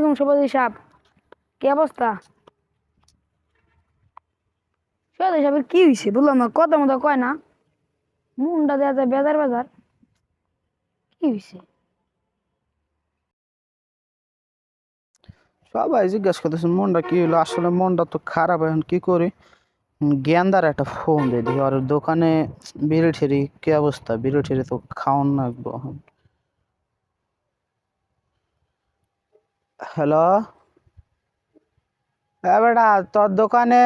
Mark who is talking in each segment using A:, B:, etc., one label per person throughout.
A: আলাইকুম সভাপতি সাহেব, কি অবস্থা? সভাপতি সাহেবের কি হয়েছে বললাম না, কথা মতো কয় না, মুন্ডা দেয়া যায় বেজার বেজার। কি হয়েছে?
B: সবাই জিজ্ঞেস করতেছে মনটা কি হলো। আসলে মনটা তো খারাপ। এখন কি করি, গেন্দার একটা ফোন দিয়ে দেখি আর দোকানে বিড়ি ঠেরি কি অবস্থা। বিড়ি ঠেরি তো খাওয়ান লাগবো এখন। হ্যালো, হ্যাঁ বেটা, তোর দোকানে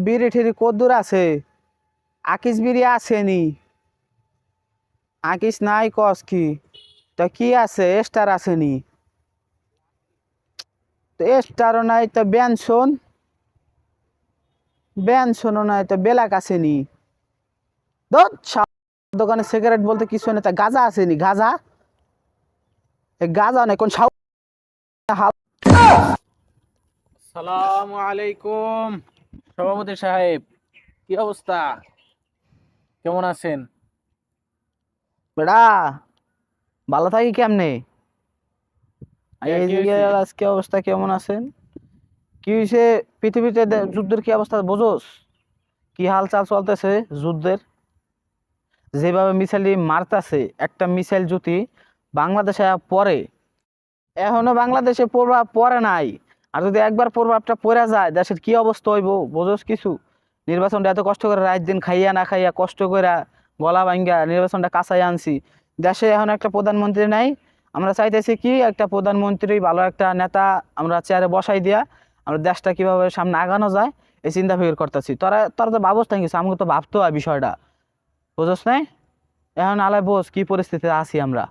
B: বিড়ি ঠেরি কদ্দূর আছে? আকিস বিড়ি আসেনি? আকিস নাই কস কি? তা কি আছে, স্টার আসেনি? তো স্টারও নাই, তো ব্যঞ্জন ব্যঞ্জনও নাই, তো বেলাক আসেনি? দোকানে সিগারেট বলতে কিছু নেই, তা গাঁজা আসেনি? গাঁজা গাঁজা নেই কোন সাউ।
C: সালামু আলাইকুম সভাপতি সাহেব, কি অবস্থা? কেমন আছেন?
B: বেড়া ভালো থাকি কেমনে?
C: কি
B: এইদিকে
C: হয়েছে?
B: আজকে অবস্থা কেমন আছেন? কি হয়েছে? পৃথিবীতে যুদ্ধের কি অবস্থা বোঝোস? কি হাল চাল চলতেছে যুদ্ধের? যেভাবে মিসাইল মারতাছে, একটা মিসাইল যদি বাংলাদেশে পড়ে, এখনো বাংলাদেশে প্রভাব পড়ে নাই, আর যদি একবার প্রভাবটা পড়ে যায় দেশের কি অবস্থা হইব বোঝোস কিছু? নির্বাচনটা এত কষ্ট করে রাত দিন খাইয়া না খাইয়া কষ্ট করে গলা ভাঙ্গা নির্বাচনটা কাছাই আনছি। দেশে এখন একটা প্রধানমন্ত্রী নাই। আমরা চাইতেছি কি একটা প্রধানমন্ত্রী, ভালো একটা নেতা আমরা চেয়ারে বসাই দিয়া আমরা দেশটা কিভাবে সামনে আগানো যায় এই চিন্তা ফিকির করতেছি। তোরা তো ভাবস না কিছু, আমাকে তো ভাবতে হয় বিষয়টা, বুঝোস নাই? এখন আলাই বোঝ কি পরিস্থিতিতে আছি আমরা।